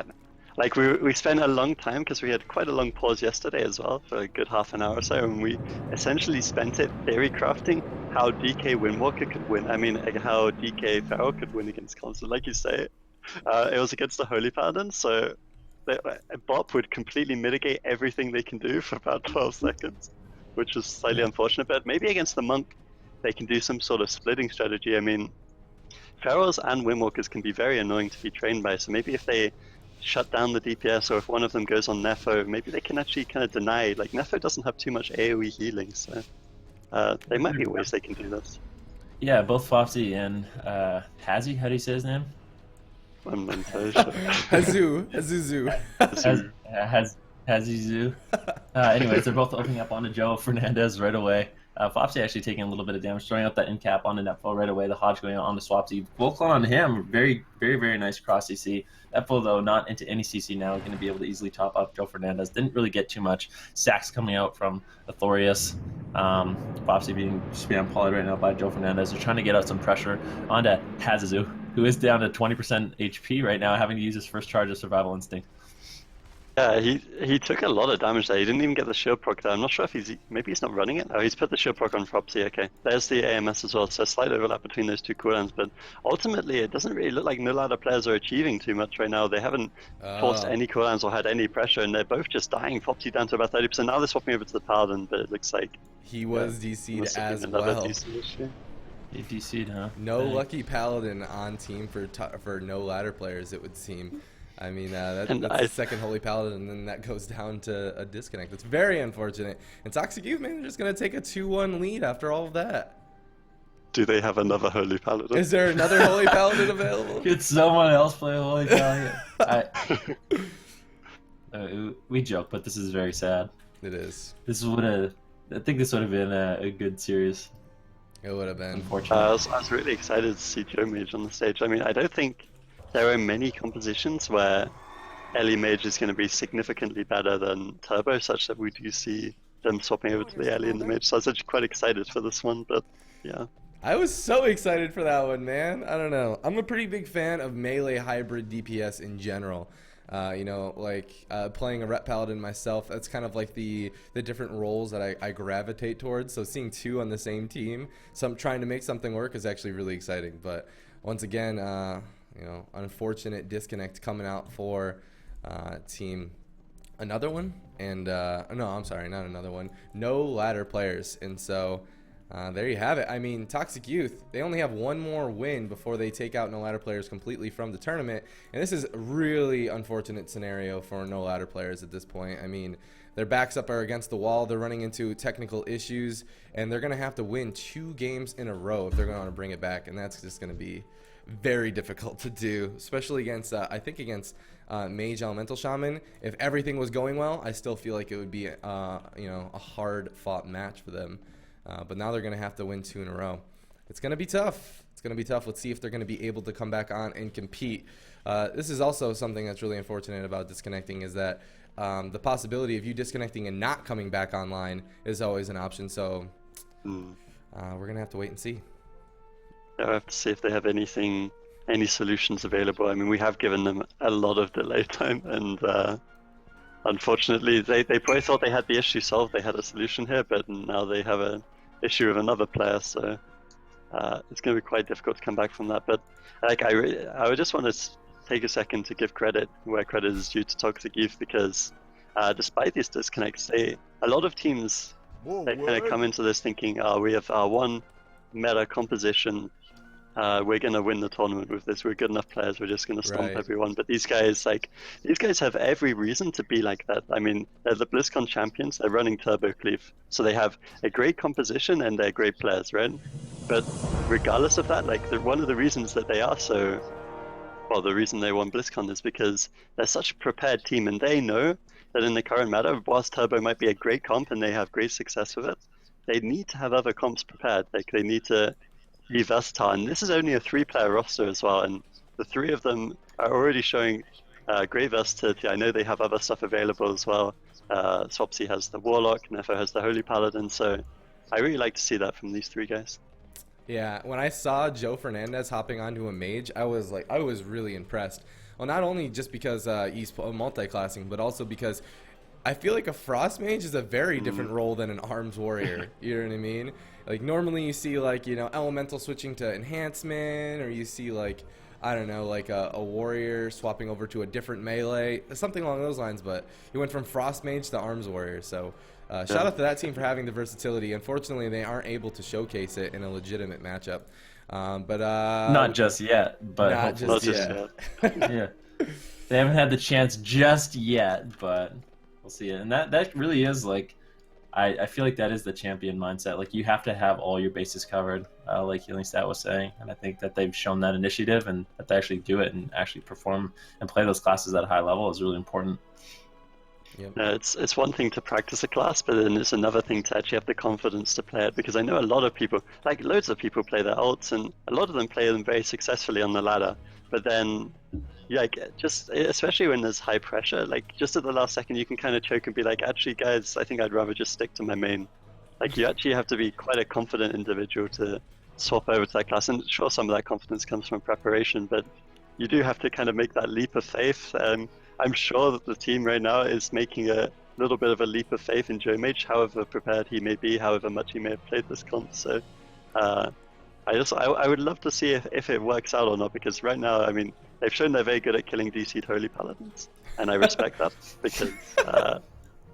S3: Like we spent a long time because we had quite a long pause yesterday as well for a good half an hour or so, and we essentially spent it theory crafting how DK Windwalker could win. I mean, like how DK Pharaoh could win against Constant, like you say. It was against the Holy Paladin, so a bot would completely mitigate everything they can do for about 12 seconds, which is slightly unfortunate. But maybe against the Monk, they can do some sort of splitting strategy. I mean, Pharaohs and Windwalkers can be very annoying to be trained by, so maybe if they shut down the DPS, or if one of them goes on Nefo, maybe they can actually kind of deny. Like, Nefo doesn't have too much AoE healing, so there might be ways they can do this.
S1: Yeah, both Flopsy and Hazy, how do you say his name?
S2: Hazuzu.
S1: Hazizu. Anyways, they're both opening up onto Joe Fernandez right away. Flopsy actually taking a little bit of damage, throwing out that end cap onto Netflow right away. The Hodge going on to Swapsy. Volclon on him. Very nice cross CC. Netflow, though, not into any CC now. Going to be able to easily top up Joe Fernandez. Didn't really get too much. Sacks coming out from Athorius. Flopsy being spam polyed right now by Joe Fernandez. They're trying to get out some pressure onto Hazizu, who is down to 20% HP right now, having to use his first charge of Survival Instinct.
S3: Yeah, he took a lot of damage there. He didn't even get the shield proc there. I'm not sure if maybe he's not running it. Oh, he's put the shield proc on Fropsy. Okay, there's the AMS as well. So slight overlap between those two cooldowns, but ultimately it doesn't really look like no ladder players are achieving too much right now. They haven't forced any cooldowns or had any pressure, and they're both just dying. Fropsy down to about 30%. Now they're swapping over to the Paladin, but it looks like
S2: he was DC'd as well.
S1: He DC'd, huh?
S2: No lucky Paladin on team for no ladder players, it would seem. I mean, that's the second Holy Paladin, and then that goes down to a disconnect. It's very unfortunate. And Toxic Youth, man, they're just going to take a 2-1 lead after all of that.
S3: Do they have another Holy Paladin?
S2: Is there another Holy Paladin available?
S1: Could someone else play Holy Paladin? We joke, but this is very sad.
S2: It is.
S1: I think this would have been a good series.
S2: It would have been.
S1: Unfortunately.
S3: I was really excited to see Joe Mage on the stage. I mean, I don't think there are many compositions where Ellie Mage is going to be significantly better than Turbo, such that we do see them swapping over to the Ellie and the Mage. So I was actually quite excited for this one, but yeah.
S2: I was so excited for that one, man. I don't know. I'm a pretty big fan of melee hybrid DPS in general. You know, like playing a Rep Paladin myself, that's kind of like the different roles that I gravitate towards. So seeing two on the same team, trying to make something work is actually really exciting. But once again, you know, unfortunate disconnect coming out for team another one, and no, I'm sorry, not another one. No ladder players, and so there you have it. I mean, Toxic Youth, they only have one more win before they take out no ladder players completely from the tournament, and this is a really unfortunate scenario for no ladder players at this point. I mean, their backs up are against the wall, they're running into technical issues, and they're going to have to win 2 games in a row if they're going to bring it back, and that's just going to be very difficult to do, especially against, I think against Mage Elemental Shaman. If everything was going well, I still feel like it would be, you know, a hard-fought match for them. But now they're going to have to win 2 in a row. It's going to be tough. It's going to be tough. Let's see if they're going to be able to come back on and compete. This is also something that's really unfortunate about disconnecting, is that the possibility of you disconnecting and not coming back online is always an option. So we're going to have to wait and see.
S3: I have to see if they have any solutions available. I mean, we have given them a lot of delay time, and unfortunately, they probably thought they had the issue solved. They had a solution here, but now they have an issue with another player, so it's going to be quite difficult to come back from that. But like, I would just want to take a second to give credit where credit is due to Toxic Youth, because despite these disconnects, a lot of teams, they kind of come into this thinking, we have one meta composition. We're gonna win the tournament with this. We're good enough players. We're just gonna stomp everyone. But these guys have every reason to be like that. I mean, they're the BlizzCon champions. They're running Turbo Cleave, so they have a great composition and they're great players, right? But regardless of that, like one of the reasons that they are so, well, the reason they won BlizzCon is because they're such a prepared team, and they know that in the current meta, whilst Turbo might be a great comp and they have great success with it, they need to have other comps prepared. Like they need to be versatile, and this is only a 3-player roster as well, and the 3 of them are already showing great versatility. I know they have other stuff available as well. Swapsy has the Warlock, Nefo has the Holy Paladin, so I really like to see that from these 3 guys.
S2: Yeah, when I saw Joe Fernandez hopping onto a mage, I was really impressed. Well, not only just because he's multi-classing, but also because I feel like a Frost Mage is a very different role than an Arms Warrior. You know what I mean? Like, normally you see, like, you know, Elemental switching to Enhancement, or you see, like, I don't know, like a Warrior swapping over to a different melee, something along those lines, but he went from Frost Mage to Arms Warrior, so shout out to that team for having the versatility. Unfortunately, they aren't able to showcase it in a legitimate matchup. But
S1: not just yet, but
S2: not just yet.
S1: Yeah. They haven't had the chance just yet, but we'll see it. And that really is, like, I feel like that is the champion mindset. Like, you have to have all your bases covered, like Healing Stat was saying. And I think that they've shown that initiative, and that they actually do it and actually perform and play those classes at a high level is really important.
S2: Yep.
S3: It's one thing to practice a class, but then it's another thing to actually have the confidence to play it, because I know a lot of people, like loads of people, play their ults, and a lot of them play them very successfully on the ladder, but then like, just especially when there's high pressure, like just at the last second you can kind of choke and be like, actually guys, I think I'd rather just stick to my main. Like, you actually have to be quite a confident individual to swap over to that class, and sure, some of that confidence comes from preparation, but you do have to kind of make that leap of faith. I'm sure that the team right now is making a little bit of a leap of faith in Joe Mage, however prepared he may be, however much he may have played this comp. So I would love to see if it works out or not, because right now, I mean, they've shown they're very good at killing DC'd Holy Paladins, and I respect that, because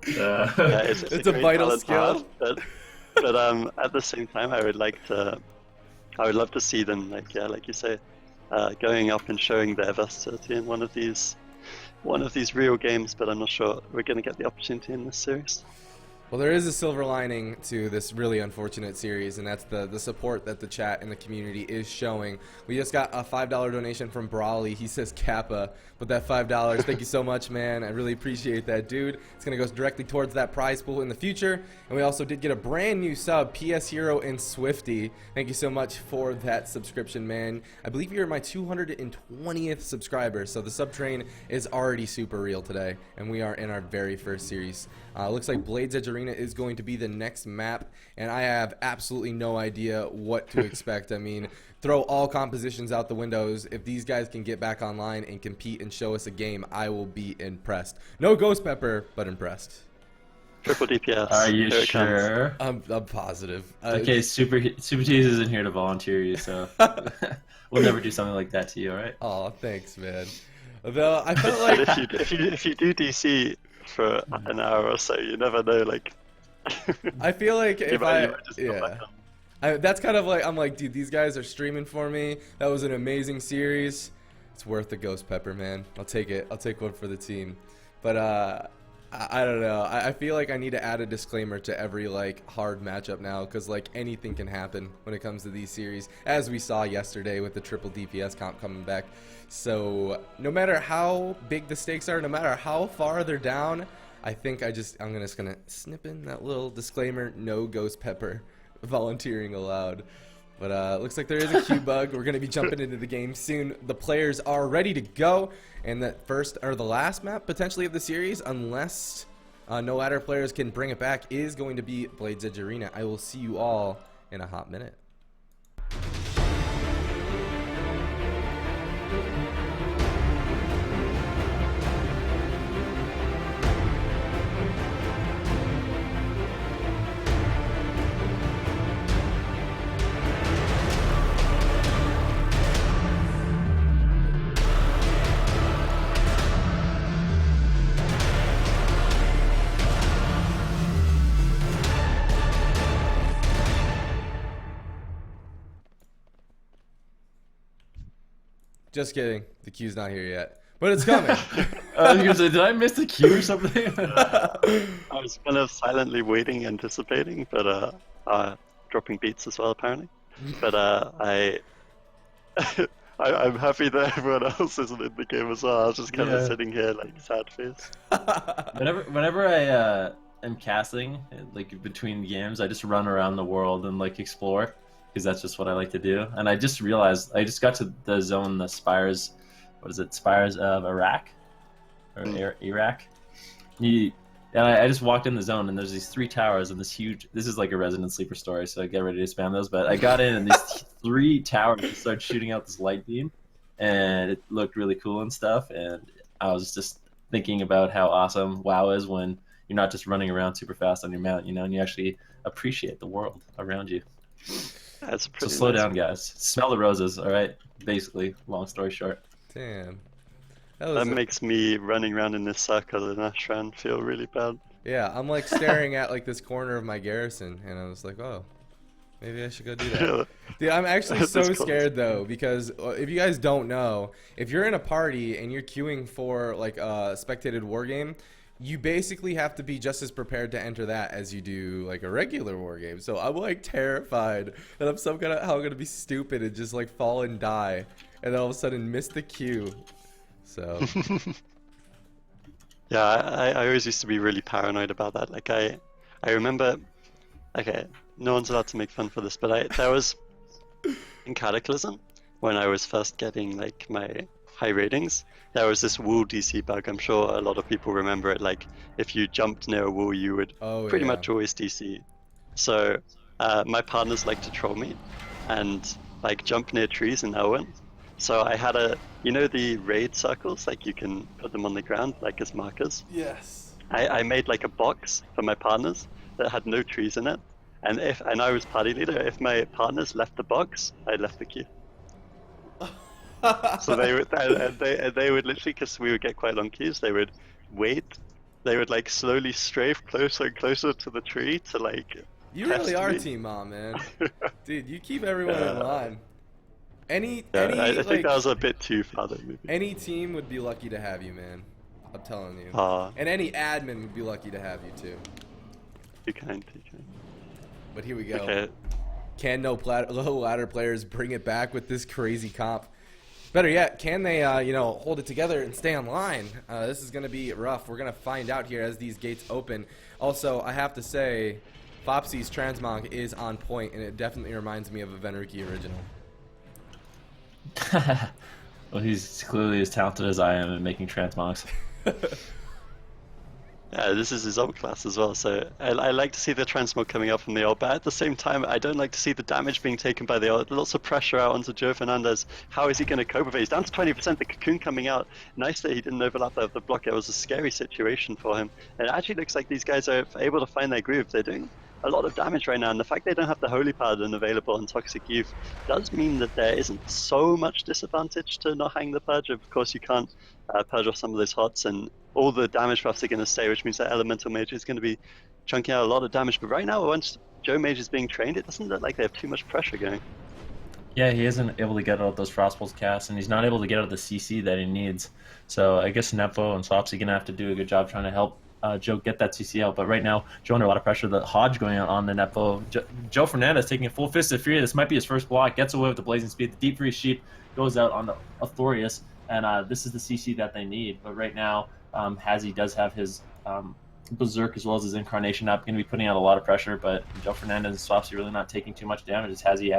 S3: it's
S2: a
S3: great
S2: vital
S3: talent to
S2: skill.
S3: have, but at the same time, I would love to see them, like you say, going up and showing their versatility in one of these real games. But I'm not sure we're going to get the opportunity in this series.
S2: Well, there is a silver lining to this really unfortunate series, and that's the support that the chat and the community is showing. We just got a $5 donation from Brawley. He says Kappa, but that $5, thank you so much, man. I really appreciate that, dude. It's going to go directly towards that prize pool in the future. And we also did get a brand new sub, PS Hero and Swifty. Thank you so much for that subscription, man. I believe you're my 220th subscriber, so the sub train is already super real today, and we are in our very first series. Looks like Blades Edge Arena is going to be the next map, and I have absolutely no idea what to expect. I mean, throw all compositions out the windows. If these guys can get back online and compete and show us a game, I will be impressed. No Ghost Pepper, but impressed.
S3: Triple DPS.
S1: Are you sure?
S2: I'm positive.
S1: Okay, Super Tease isn't here to volunteer you, so we'll never do something like that to you, all right?
S2: Oh, thanks, man. Though I felt like
S3: if you do DC for an hour or so, you never know. Like,
S2: I feel like if
S3: yeah.
S2: That's kind of like, I'm like, dude, these guys are streaming for me. That was an amazing series. It's worth the Ghost Pepper, man. I'll take it. I'll take one for the team. But I don't know. I feel like I need to add a disclaimer to every like hard matchup now, because like anything can happen when it comes to these series, as we saw yesterday with the triple DPS comp coming back. So no matter how big the stakes are, no matter how far they're down, I think I'm just gonna snip in that little disclaimer: no Ghost Pepper volunteering allowed. But looks like there is a queue bug. We're going to be jumping into the game soon. The players are ready to go. And that first, or the last map, potentially, of the series, unless no ladder players can bring it back, is going to be Blades Edge Arena. I will see you all in a hot minute. Just kidding. The queue's not here yet. But it's coming.
S1: I was gonna say, did I miss the queue or something?
S3: I was kind of silently waiting, anticipating, but dropping beats as well, apparently. But I'm happy that everyone else isn't in the game as well. I was just kind of sitting here like sad face.
S1: Whenever I am casting, like between games, I just run around the world and like explore, because that's just what I like to do. And I just realized I just got to the zone, the Spires, what is it, Spires of Iraq or Iraq. And I just walked in the zone, and there's these 3 towers and this huge. This is like a Resident Sleeper story, so I get ready to spam those. But I got in, and these 3 towers started shooting out this light beam, and it looked really cool and stuff. And I was just thinking about how awesome WoW is when you're not just running around super fast on your mount, you know, and you actually appreciate the world around you.
S3: That's
S1: So
S3: pretty
S1: slow
S3: nice.
S1: down, guys. Smell the roses, all right? Basically, long story short.
S2: Damn.
S3: That makes me running around in this circle in Ashran feel really bad.
S2: Yeah, I'm like staring at like this corner of my garrison, and I was like, oh, maybe I should go do that. Dude, I'm actually so
S3: That's cool.
S2: scared though, because if you guys don't know, if you're in a party and you're queuing for like a spectated war game, you basically have to be just as prepared to enter that as you do like a regular war game. So I'm like terrified that I'm how I'm gonna be stupid and just like fall and die, and then all of a sudden miss the queue. So
S3: Yeah, I always used to be really paranoid about that. Like I remember, okay, no one's allowed to make fun for this, but there was in Cataclysm when I was first getting like my high ratings, there was this wool DC bug. I'm sure a lot of people remember it. Like if you jumped near a wool, you would pretty much always DC. So my partners like to troll me and like jump near trees in Elwyn. So I had you know the raid circles, like you can put them on the ground, like as markers?
S2: Yes.
S3: I made like a box for my partners that had no trees in it. And I was party leader, if my partners left the box, I left the queue. So they would, and they would literally, because we would get quite long queues, they would wait. They would like slowly strafe closer and closer to the tree to like
S2: You
S3: test
S2: really are
S3: me.
S2: Team Mom, man. Dude, you keep everyone in line. Any
S3: I
S2: like
S3: think that was a bit too far, maybe.
S2: any team would be lucky to have you, man. I'm telling you.
S3: Ah,
S2: And any admin would be lucky to have you too.
S3: too kind, too kind.
S2: But here we go.
S3: Okay.
S2: Can low ladder players bring it back with this crazy comp? Better yet, can they, hold it together and stay online? This is going to be rough. We're going to find out here as these gates open. Also, I have to say, Fopsy's transmog is on point, and it definitely reminds me of a Venruki original.
S1: Well, he's clearly as talented as I am in making transmogs.
S3: Yeah, this is his old class as well, so I like to see the transmog coming up from the ult, but at the same time, I don't like to see the damage being taken by the ult. Lots of pressure out onto Joe Fernandez. How is he going to cope with it? He's down to 20%, the cocoon coming out. Nice that he didn't overlap the block. It was a scary situation for him. And it actually looks like these guys are able to find their groove. They're doing a lot of damage right now, and the fact they don't have the Holy Paladin available on Toxic Youth does mean that there isn't so much disadvantage to not hang the Purge. Of course, you can't purge off some of those hots, and all the damage buffs are going to stay, which means that Elemental Mage is going to be chunking out a lot of damage. But right now, once Joe Mage is being trained, it doesn't look like they have too much pressure going.
S1: Yeah, he isn't able to get out those Frostpulse casts, and he's not able to get out the CC that he needs. So I guess Nepo and Swapsy are going to have to do a good job trying to help Joe get that CC out. But right now, Joe under a lot of pressure. The Hodge going out on the Nepo. Joe Fernandez taking a full Fist of Fury. This might be his first block. Gets away with the Blazing Speed. The Deep Freeze Sheep goes out on the Authorius, and this is the CC that they need. But right now, Hazy does have his Berserk as well as his Incarnation up, going to be putting out a lot of pressure, but Joe Fernandez and Swapsy really not taking too much damage as Hazy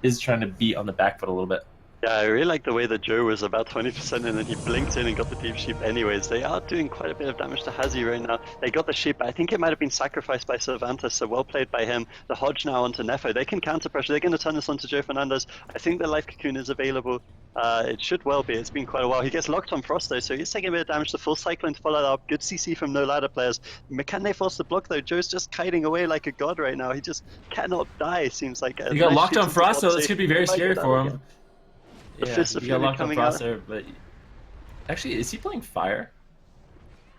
S1: is trying to beat on the back foot a little bit.
S3: Yeah, I really like the way that Joe was about 20% and then he blinked in and got the Deep Sheep anyways. They are doing quite a bit of damage to Hazy right now. They got the Sheep, but I think it might have been sacrificed by Cervantes, so well played by him. The Hodge now onto Nefo. They can counter pressure. They're going to turn this onto Joe Fernandez. I think the Life Cocoon is available. It should well be. It's been quite a while. He gets locked on Frost though, so he's taking a bit of damage. The full Cyclone to follow that up. Good CC from no ladder players. Can they force the block though? Joe's just kiting away like a god right now. He just cannot die, seems like.
S1: He got locked on Frost, so this could be very scary for him.
S3: The Fist of
S1: he got
S3: Fury
S1: locked on
S3: coming
S1: Frost
S3: out.
S1: there, but actually, is he playing Fire?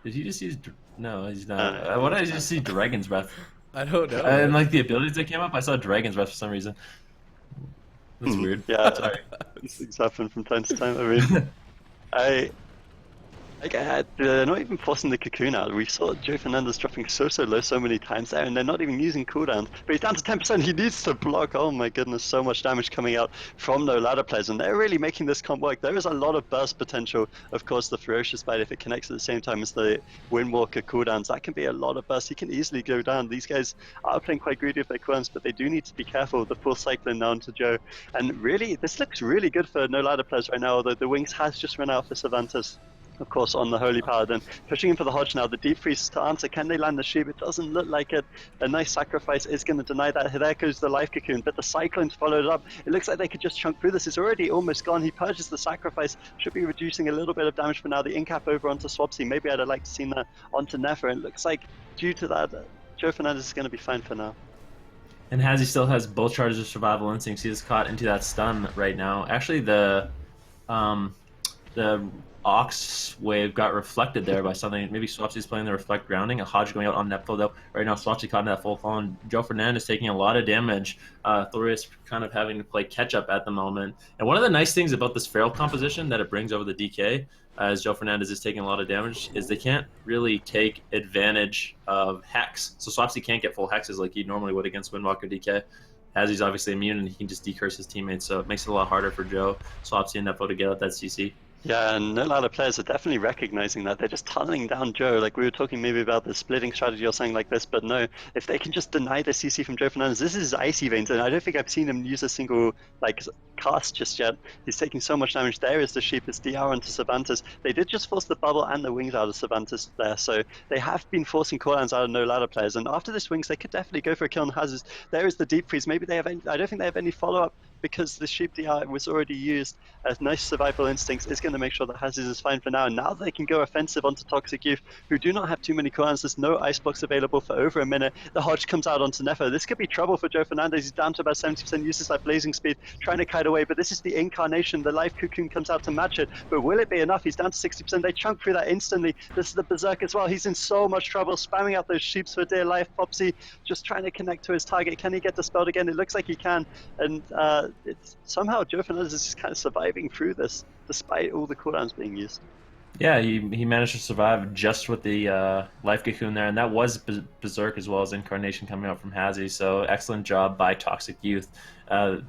S1: Did he just use? No, he's not. What did I just see? Dragon's Breath.
S2: I don't know.
S1: And like the abilities that came up, I saw Dragon's Breath for some reation. That's weird.
S3: Yeah,
S1: Sorry.
S3: these things happen from time to time. I mean, they're not even forcing the Cocoon out. We saw Joe Fernandez dropping so low so many times there, and they're not even using cooldowns. But he's down to 10%. He needs to block. Oh my goodness, so much damage coming out from no ladder players, and they're really making this comp work. There is a lot of burst potential. Of course, the Ferocious Bite, if it connects at the same time as the Windwalker cooldowns, that can be a lot of burst. He can easily go down. These guys are playing quite greedy with their cooldowns, but they do need to be careful. The full Cyclone now into Joe, and really, this looks really good for no ladder players right now. Although the Wings has just run out for Cervantes. Of course, on the Holy Paladin. Pushing in for the Hodge now. The Deep Freeze to answer. Can they land the Sheep? It doesn't look like it. A nice sacrifice is going to deny that. There goes the Life Cocoon, but the Cyclone's followed it up. It looks like they could just chunk through this. It's already almost gone. He purges the sacrifice. Should be reducing a little bit of damage for now. The Incap over onto Swapsy. Maybe I'd have liked to see that onto Nefer. It looks like due to that, Joe Fernandez is going to be fine for now.
S1: And Hazy still has both charges of Survival Instincts. He is caught into that stun right now. Actually, the Ox wave got reflected there by something. Maybe Swapsy's playing the reflect grounding. A Hodge going out on Nepto though. Right now, Swapsy caught in that full fall, and Joe Fernandez taking a lot of damage. Thorius kind of having to play catch up at the moment. And one of the nice things about this Feral composition that it brings over the DK, as Joe Fernandez is taking a lot of damage, is they can't really take advantage of Hex. So Swapsy can't get full Hexes like he normally would against Windwalker DK. As he's obviously immune and he can just decurse his teammates, so it makes it a lot harder for Joe, Swapsy, and Nepo to get out that CC.
S3: Yeah, and a lot of players are definitely recognizing that. They're just tunneling down Joe. Like we were talking maybe about the splitting strategy or something like this, but no, if they can just deny the CC from Joe Fernandez, this is Icy Veins, and I don't think I've seen him use a single cast just yet. He's taking so much damage. There is the Sheep, it's DR onto Cervantes. They did just force the bubble and the Wings out of Cervantes there, so they have been forcing cooldowns out of no ladder players, and after this Wings, they could definitely go for a kill on Hazards. There is the Deep Freeze. Maybe they have any, I don't think they have any follow-up because the sheep DR was already used. Nice survival instincts is going to make sure that Hazes is fine for now. And now they can go offensive onto Toxic Youth, who do not have too many cooldowns. There's no ice blocks available for over a minute. The Hodge comes out onto Nefer. This could be trouble for Joe Fernandez. He's down to about 70% uses like blazing speed, trying to kite away. But this is the incarnation. The life cocoon comes out to match it. But will it be enough? He's down to 60%. They chunk through that instantly. This is the Berserk as well. He's in so much trouble, spamming out those sheeps for dear life. Popsy just trying to connect to his target. Can he get dispelled again? It looks like he can. And somehow Joe Fernandez is just kind of surviving through this, despite all the cooldowns being used.
S1: Yeah, he managed to survive just with the life cocoon there, and that was Berserk as well as Incarnation coming out from Hazzy. So excellent job by Toxic Youth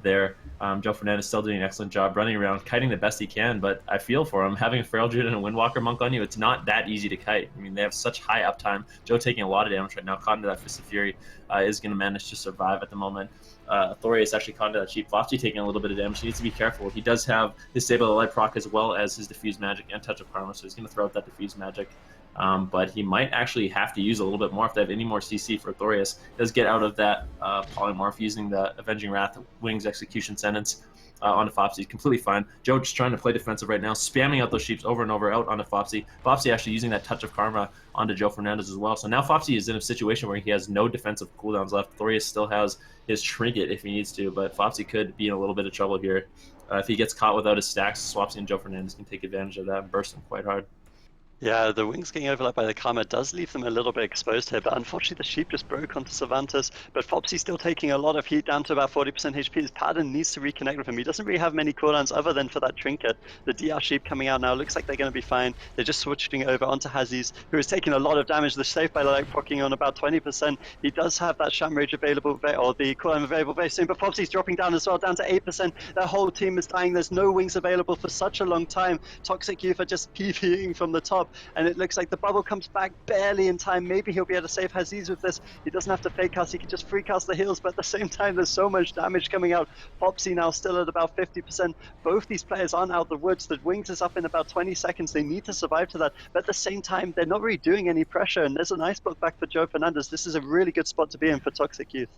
S1: there. Joe Fernandez still doing an excellent job running around, kiting the best he can, but I feel for him. Having a Feral Druid and a Windwalker Monk on you, it's not that easy to kite. I mean, they have such high uptime. Joe taking a lot of damage right now, caught into that Fist of Fury, is going to manage to survive at the moment. Thorius actually caught into that cheap Flopsy, taking a little bit of damage. He needs to be careful. He does have his Sable of Light proc as well as his Diffuse Magic and Touch of Karma, so he's going to throw out that Diffuse Magic. But he might actually have to use a little bit more if they have any more CC for Thorius. He does get out of that polymorph using the Avenging Wrath Wings Execution Sentence onto Fopsy. Completely fine. Joe just trying to play defensive right now, spamming out those sheeps over and over out onto Fopsy. Fopsy actually using that Touch of Karma onto Joe Fernandez as well. So now Fopsy is in a situation where he has no defensive cooldowns left. Thorius still has his Trinket if he needs to, but Fopsy could be in a little bit of trouble here. If he gets caught without his stacks, Swapsy and Joe Fernandez can take advantage of that and burst him quite hard.
S3: Yeah, the wings getting overlapped by the Karma does leave them a little bit exposed here, but unfortunately the sheep just broke onto Cervantes, but Fopsy's still taking a lot of heat, down to about 40% HP. His Paladin needs to reconnect with him. He doesn't really have many cooldowns other than for that Trinket. The DR sheep coming out now, looks like they're going to be fine. They're just switching over onto Hazes, who is taking a lot of damage. The Safe by Light procking on about 20%. He does have that Sham Rage available, or the cooldown available very soon, but Fopsy's dropping down as well, down to 8%. Their whole team is dying. There's no wings available for such a long time. Toxic Youth are just PvPing from the top, and it looks like the bubble comes back barely in time. Maybe he'll be able to save Haziz with this. He doesn't have to fake cast, he can just free cast the heals, but at the same time there's so much damage coming out. Popsy now still at about 50%. Both these players aren't out of the woods. The wings is up in about 20 seconds. They need to survive to that, but at the same time they're not really doing any pressure, and there's an ice block back for Joe Fernandez. This is a really good spot to be in for Toxic Youth.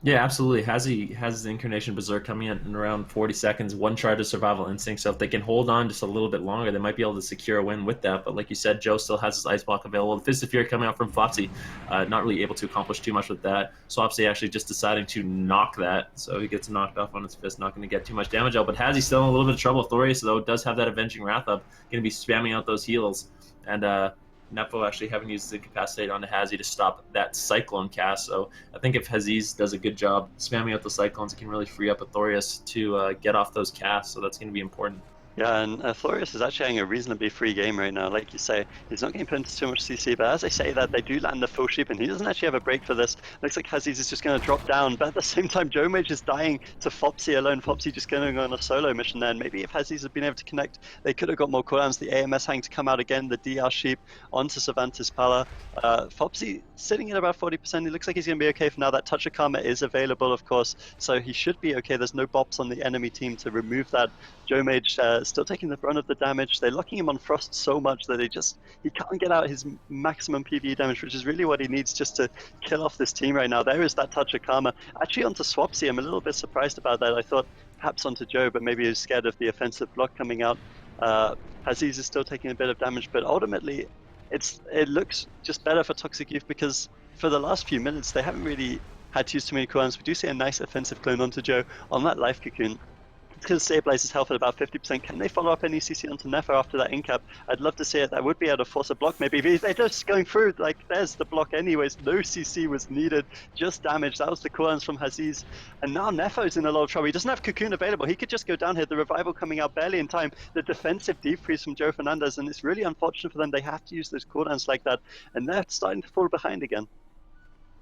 S1: Yeah, absolutely. Hazzy has the Incarnation Berserk coming in around 40 seconds, one charge of Survival Instinct, so if they can hold on just a little bit longer, they might be able to secure a win with that. But like you said, Joe still has his Ice Block available. The Fist of Fury coming out from Flopsy, not really able to accomplish too much with that. Swapsy actually just deciding to knock that, so he gets knocked off on his Fist, not going to get too much damage out. But Hazzy's still in a little bit of trouble. Thorius, though, does have that Avenging Wrath up, going to be spamming out those heals. And Nepo actually having used his Incapacitate onto Hazzy to stop that Cyclone cast. So I think if Haziz does a good job spamming out the Cyclones, it can really free up Athorius to get off those casts. So that's going to be important.
S3: Yeah, and Florius is actually having a reasonably free game right now. Like you say, he's not getting put into too much CC, but as I say that, they do land the full sheep, and he doesn't actually have a break for this. Looks like Haziz is just going to drop down, but at the same time, Joe Mage is dying to Fopsy alone. Fopsy just going on a solo mission there, and maybe if Haziz had been able to connect, they could have got more cooldowns. The AMS having to come out again, the DR sheep onto Cervantes Pala. Fopsy sitting at about 40%. He looks like he's going to be okay for now. That Touch of Karma is available, of course, so he should be okay. There's no bops on the enemy team to remove that. Joe Mage still taking the brunt of the damage. They're locking him on Frost so much that he can't get out his maximum PvE damage, which is really what he needs just to kill off this team right now. There is that Touch of Karma. Actually onto Swapsy, I'm a little bit surprised about that. I thought perhaps onto Joe, but maybe he was scared of the offensive block coming out. Haziz is still taking a bit of damage, but ultimately it looks just better for Toxic Youth because for the last few minutes they haven't really had to use too many cooldowns. We do see a nice offensive clone onto Joe on that Life Cocoon. Because stabilize his health at about 50%, can they follow up any CC onto Nefer after that incap? I'd love to see it. That would be able to force a block maybe. They're just going through, like, there's the block anyways. No CC was needed, just damage. That was the cooldowns from Haziz. And now Nefo's in a lot of trouble. He doesn't have Cocoon available. He could just go down here. The revival coming out barely in time. The defensive deep freeze from Joe Fernandez, and it's really unfortunate for them. They have to use those cooldowns like that, and they're starting to fall behind again.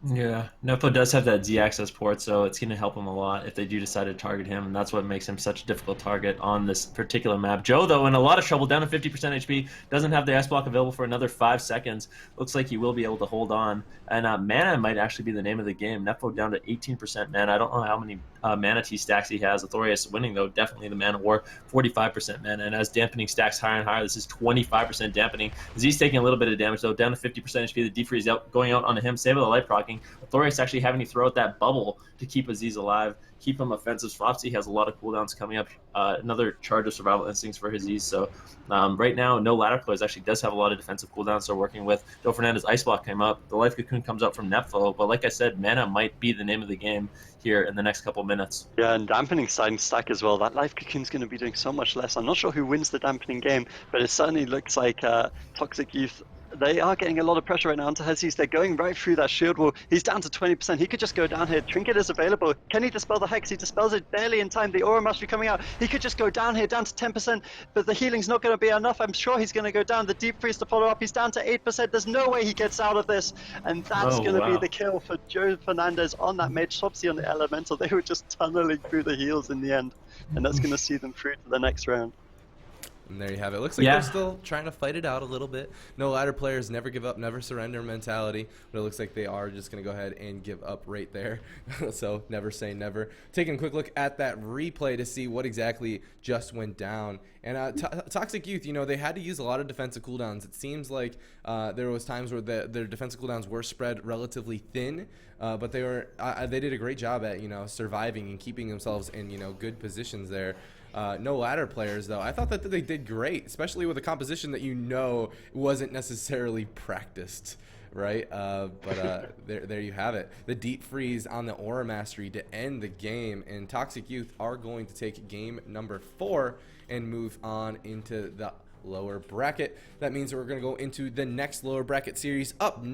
S1: Yeah, Nepo does have that Z-access port, so it's going to help him a lot if they do decide to target him, and that's what makes him such a difficult target on this particular map. Joe, though, in a lot of trouble, down to 50% HP, doesn't have the S-Block available for another 5 seconds. Looks like he will be able to hold on, and mana might actually be the name of the game. Nepo down to 18% mana. I don't know how many mana T stacks he has. Athorius winning, though, definitely the mana war, 45% mana, and as dampening stacks higher and higher, this is 25% dampening. He's taking a little bit of damage, though, down to 50% HP. The defreeze out, going out onto him, Save the Light proc. blocking. Thorius actually having to throw out that bubble to keep Aziz alive, keep him offensive. Swapsy has a lot of cooldowns coming up. Another charge of survival instincts for Aziz. So right now, no ladder players actually does have a lot of defensive cooldowns they're working with. Joe Fernandez Ice Block came up. The Life Cocoon comes up from Nepfo. But like I said, mana might be the name of the game here in the next couple minutes.
S3: Yeah, and dampening side and stack as well. That Life Cocoon's going to be doing so much less. I'm not sure who wins the dampening game, but it certainly looks like Toxic Youth, they are getting a lot of pressure right now onto Hezzy. They're going right through that shield wall. He's down to 20%. He could just go down here. Trinket is available. Can he dispel the Hex? He dispels it barely in time. The Aura Mastery coming out. He could just go down here, down to 10%, but the healing's not going to be enough. I'm sure he's going to go down. The Deep Freeze to follow up. He's down to 8%. There's no way he gets out of this. And that's going to be the kill for Joe Fernandez on that mage. Swapsy on the Elemental. They were just tunneling through the heals in the end. And that's going to see them through to the next round.
S2: And there you have it. Looks like they're still trying to fight it out a little bit. No ladder players, never give up, never surrender mentality. But it looks like they are just going to go ahead and give up right there. So never say never. Taking a quick look at that replay to see what exactly just went down. And Toxic Youth, you know, they had to use a lot of defensive cooldowns. It seems like there was times where their defensive cooldowns were spread relatively thin. But they did a great job at, you know, surviving and keeping themselves in, you know, good positions there. No ladder players, though. I thought that they did great, especially with a composition that, you know, wasn't necessarily practiced, right? But there you have it. The Deep Freeze on the Aura Mastery to end the game, and Toxic Youth are going to take game number 4 and move on into the lower bracket. That means we're going to go into the next lower bracket series up